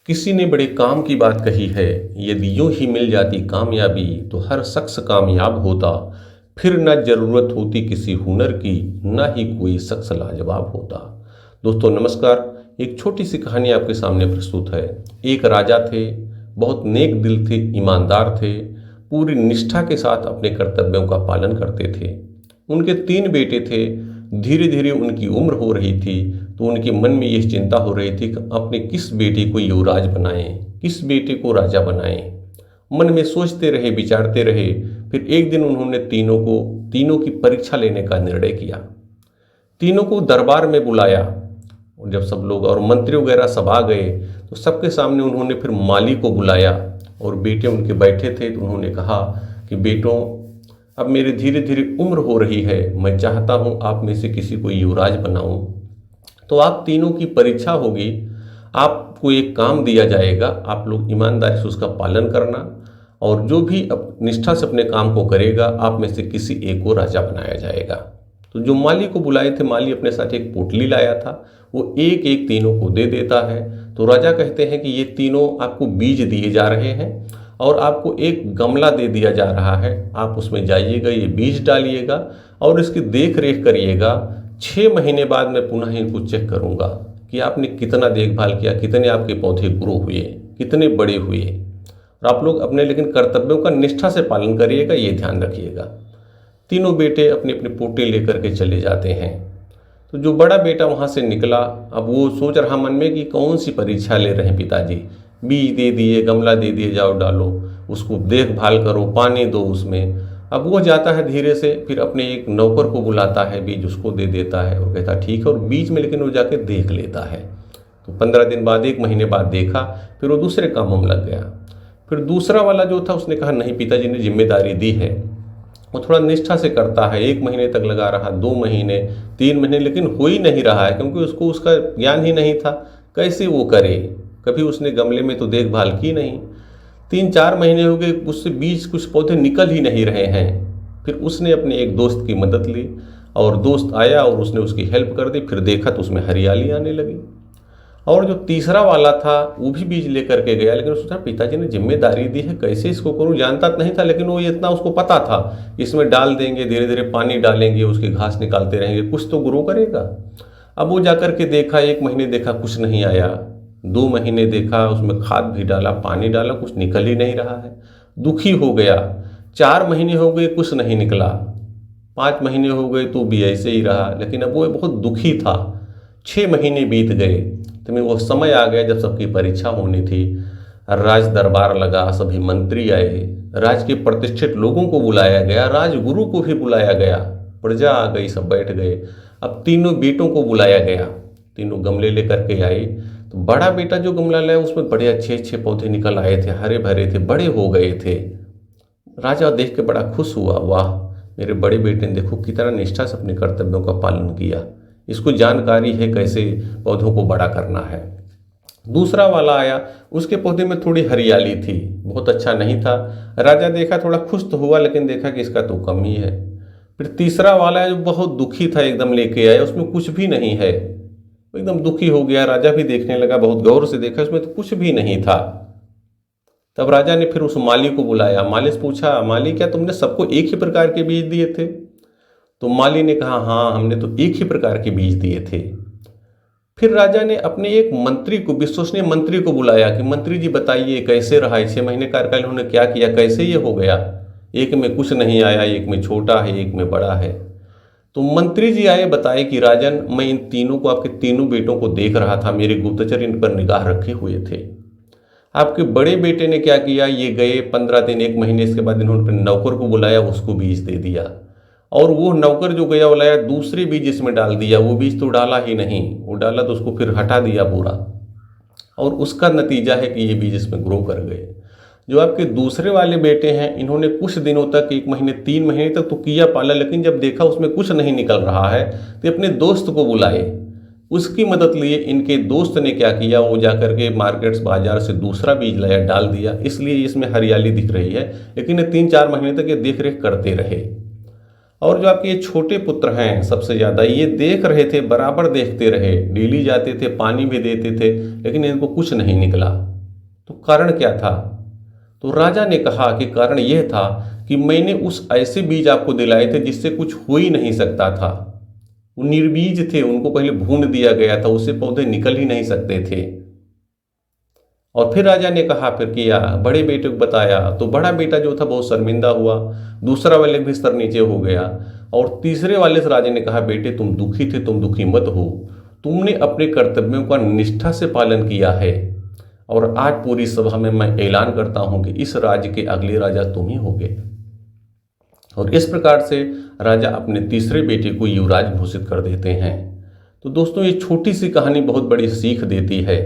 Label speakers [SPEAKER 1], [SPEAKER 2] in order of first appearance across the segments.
[SPEAKER 1] किसी ने बड़े काम की बात कही है, यदि यूं ही मिल जाती कामयाबी तो हर शख्स कामयाब होता। फिर न जरूरत होती किसी हुनर की, न ही कोई शख्स लाजवाब होता। दोस्तों नमस्कार। एक छोटी सी कहानी आपके सामने प्रस्तुत है। एक राजा थे, बहुत नेक दिल थे, ईमानदार थे, पूरी निष्ठा के साथ अपने कर्तव्यों का पालन करते थे। उनके 3 बेटे थे। धीरे धीरे उनकी उम्र हो रही थी तो उनके मन में यह चिंता हो रही थी कि अपने किस बेटे को युवराज बनाएं, किस बेटे को राजा बनाएं। मन में सोचते रहे, विचारते रहे। फिर एक दिन उन्होंने तीनों की परीक्षा लेने का निर्णय किया। तीनों को दरबार में बुलाया और जब सब लोग और मंत्री वगैरह सब आ गए तो सबके सामने उन्होंने फिर माली को बुलाया और बेटे उनके बैठे थे। तो उन्होंने कहा कि बेटों, अब मेरी धीरे धीरे उम्र हो रही है, मैं चाहता हूँ आप में से किसी को युवराज बनाऊं। तो आप तीनों की परीक्षा होगी, आपको एक काम दिया जाएगा, आप लोग ईमानदारी से उसका पालन करना और जो भी निष्ठा से अपने काम को करेगा आप में से किसी एक को राजा बनाया जाएगा। तो जो माली को बुलाए थे, माली अपने साथ एक पोटली लाया था, वो एक एक तीनों को दे देता है। तो राजा कहते हैं कि ये तीनों आपको बीज दिए जा रहे हैं और आपको एक गमला दे दिया जा रहा है, आप उसमें जाइएगा, ये बीज डालिएगा और इसकी देख रेख करिएगा। 6 महीने बाद मैं पुनः इनको चेक करूंगा कि आपने कितना देखभाल किया, कितने आपके पौधे ग्रो हुए, कितने बड़े हुए। और आप लोग अपने लेकिन कर्तव्यों का निष्ठा से पालन करिएगा, ये ध्यान रखिएगा। तीनों बेटे अपने अपने पोटे लेकर के चले जाते हैं। तो जो बड़ा बेटा वहाँ से निकला, अब वो सोच रहा मन में कि कौन सी परीक्षा ले रहे हैं पिताजी। बीज दे दिए, गमला दे दिए, जाओ डालो, उसको देखभाल करो, पानी दो उसमें। अब वो जाता है धीरे से, फिर अपने एक नौकर को बुलाता है, बीज उसको दे देता है और कहता ठीक है। और बीच में लेकिन वो जाके देख लेता है। तो 15 दिन बाद, 1 महीने बाद देखा, फिर वो दूसरे कामों में लग गया। फिर दूसरा वाला जो था उसने कहा नहीं, पिताजी ने जिम्मेदारी दी है। वो थोड़ा निष्ठा से करता है, 1 महीने तक लगा रहा, 2 महीने, 3 महीने, लेकिन हो ही नहीं रहा है क्योंकि उसको उसका ज्ञान ही नहीं था कैसे वो करे। कभी उसने गमले में तो देखभाल की नहीं। 3-4 महीने हो गए, उससे बीज कुछ पौधे निकल ही नहीं रहे हैं। फिर उसने अपने एक दोस्त की मदद ली और दोस्त आया और उसने उसकी हेल्प कर दी। फिर देखा तो उसमें हरियाली आने लगी। और जो तीसरा वाला था वो भी बीज लेकर के गया, लेकिन उसने सोचा पिताजी ने जिम्मेदारी दी है, कैसे इसको करूं। जानता नहीं था, लेकिन वो इतना उसको पता था, इसमें डाल देंगे, धीरे धीरे पानी डालेंगे, उसकी घास निकालते रहेंगे, कुछ तो ग्रो करेगा। अब वो जाकर के देखा, 1 महीने देखा, कुछ नहीं आया। 2 महीने देखा, उसमें खाद भी डाला, पानी डाला, कुछ निकल ही नहीं रहा है। दुखी हो गया। 4 महीने हो गए, कुछ नहीं निकला। 5 महीने हो गए तो भी ऐसे ही रहा, लेकिन अब वो बहुत दुखी था। 6 महीने बीत गए तो मैं वो समय आ गया जब सबकी परीक्षा होनी थी। राज दरबार लगा, सभी मंत्री आए, राज के प्रतिष्ठित लोगों को बुलाया गया, राजगुरु को भी बुलाया गया, प्रजा आ गई, सब बैठ गए। अब तीनों बेटों को बुलाया गया। तीनों गमले लेकर के आए। तो बड़ा बेटा जो गमला लाया उसमें बड़े अच्छे अच्छे पौधे निकल आए थे, हरे भरे थे, बड़े हो गए थे। राजा देख के बड़ा खुश हुआ, वाह मेरे बड़े बेटे ने देखो कितना निष्ठा से अपने कर्तव्यों का पालन किया, इसको जानकारी है कैसे पौधों को बड़ा करना है। दूसरा वाला आया, उसके पौधे में थोड़ी हरियाली थी, बहुत अच्छा नहीं था। राजा देखा, थोड़ा खुश तो हुआ, लेकिन देखा कि इसका तो कम ही है। फिर तीसरा वाला है जो बहुत दुखी था, एकदम लेके आया, उसमें कुछ भी नहीं है, एकदम दुखी हो गया। राजा भी देखने लगा, बहुत गौर से देखा, उसमें तो कुछ भी नहीं था। तब राजा ने फिर उस माली को बुलाया। माली से पूछा, माली क्या तुमने सबको एक ही प्रकार के बीज दिए थे? तो माली ने कहा हाँ, हमने तो एक ही प्रकार के बीज दिए थे। फिर राजा ने अपने एक मंत्री को, विश्वसनीय मंत्री को बुलाया कि मंत्री जी बताइए कैसे रहा, 6 महीने कार्यकाल इन्होंने क्या किया, कैसे ये हो गया, एक में कुछ नहीं आया, एक में छोटा है, एक में बड़ा है। तो मंत्री जी आए, बताए कि राजन मैं इन तीनों को, आपके तीनों बेटों को देख रहा था, मेरे गुप्तचर इन पर निगाह रखे हुए थे। आपके बड़े बेटे ने क्या किया, ये गए 15 दिन, 1 महीने, इसके बाद इन्होंने अपने नौकर को बुलाया, उसको बीज दे दिया। और वो नौकर जो गया वो लाया, दूसरे बीज इसमें डाल दिया, वो बीज तो डाला ही नहीं, वो डाला तो उसको फिर हटा दिया पूरा। और उसका नतीजा है कि ये बीज इसमें ग्रो कर गए। जो आपके दूसरे वाले बेटे हैं, इन्होंने कुछ दिनों तक, 1 महीने, 3 महीने तक तो किया पाला, लेकिन जब देखा उसमें कुछ नहीं निकल रहा है तो अपने दोस्त को बुलाए, उसकी मदद लिए। इनके दोस्त ने क्या किया, वो जाकर के मार्केट्स, बाजार से दूसरा बीज लाया, डाल दिया, इसलिए इसमें हरियाली दिख रही है। लेकिन 3-4 महीने तक ये देख रेख करते रहे। और जो आपके ये छोटे पुत्र हैं, सबसे ज़्यादा ये देख रहे थे, बराबर देखते रहे, डेली जाते थे, पानी भी देते थे, लेकिन इनको कुछ नहीं निकला। तो कारण क्या था? तो राजा ने कहा कि कारण यह था कि मैंने उस ऐसे बीज आपको दिलाए थे जिससे कुछ हो ही नहीं सकता था। वो निर्बीज थे, उनको पहले भून दिया गया था, उससे पौधे निकल ही नहीं सकते थे। और फिर राजा ने कहा, फिर किया, बड़े बेटे को बताया, तो बड़ा बेटा जो था बहुत शर्मिंदा हुआ, दूसरा वाले भी सर नीचे हो गया। और तीसरे वाले से राजा ने कहा, बेटे तुम दुखी थे, तुम दुखी मत हो, तुमने अपने कर्तव्यों का निष्ठा से पालन किया है, और आज पूरी सभा में मैं ऐलान करता हूं कि इस राज्य के अगले राजा तुम ही होगे। और इस प्रकार से राजा अपने तीसरे बेटे को युवराज घोषित कर देते हैं। तो दोस्तों, ये छोटी सी कहानी बहुत बड़ी सीख देती है।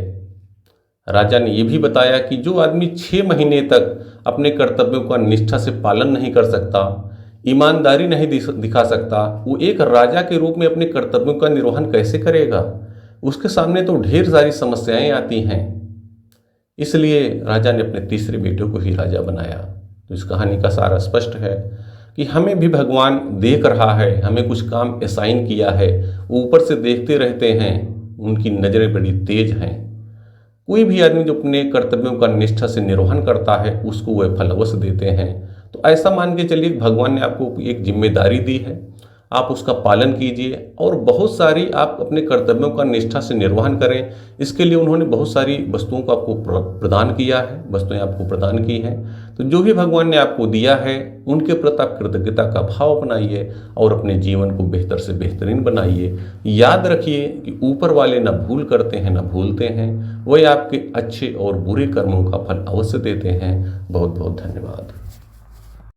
[SPEAKER 1] राजा ने यह भी बताया कि जो आदमी 6 महीने तक अपने कर्तव्यों का निष्ठा से पालन नहीं कर सकता, ईमानदारी नहीं दिखा सकता, वो एक राजा के रूप में अपने कर्तव्यों का निर्वहन कैसे करेगा? उसके सामने तो ढेर सारी समस्याएं आती हैं। इसलिए राजा ने अपने तीसरे बेटे को ही राजा बनाया। तो इस कहानी का सारा स्पष्ट है कि हमें भी भगवान देख रहा है, हमें कुछ काम असाइन किया है, वो ऊपर से देखते रहते हैं, उनकी नज़रें बड़ी तेज हैं। कोई भी आदमी जो अपने कर्तव्यों का निष्ठा से निर्वहन करता है उसको वह फल अवश्य देते हैं। तो ऐसा मान के चलिए भगवान ने आपको एक जिम्मेदारी दी है, आप उसका पालन कीजिए और बहुत सारी आप अपने कर्तव्यों का निष्ठा से निर्वहन करें। इसके लिए उन्होंने बहुत सारी वस्तुओं को आपको प्रदान किया है, वस्तुएं आपको प्रदान की हैं। तो जो भी भगवान ने आपको दिया है उनके प्रति आप कृतज्ञता का भाव अपनाइए और अपने जीवन को बेहतर से बेहतरीन बनाइए। याद रखिए कि ऊपर वाले न भूल करते हैं न भूलते हैं, वही आपके अच्छे और बुरे कर्मों का फल अवश्य देते हैं। बहुत बहुत धन्यवाद।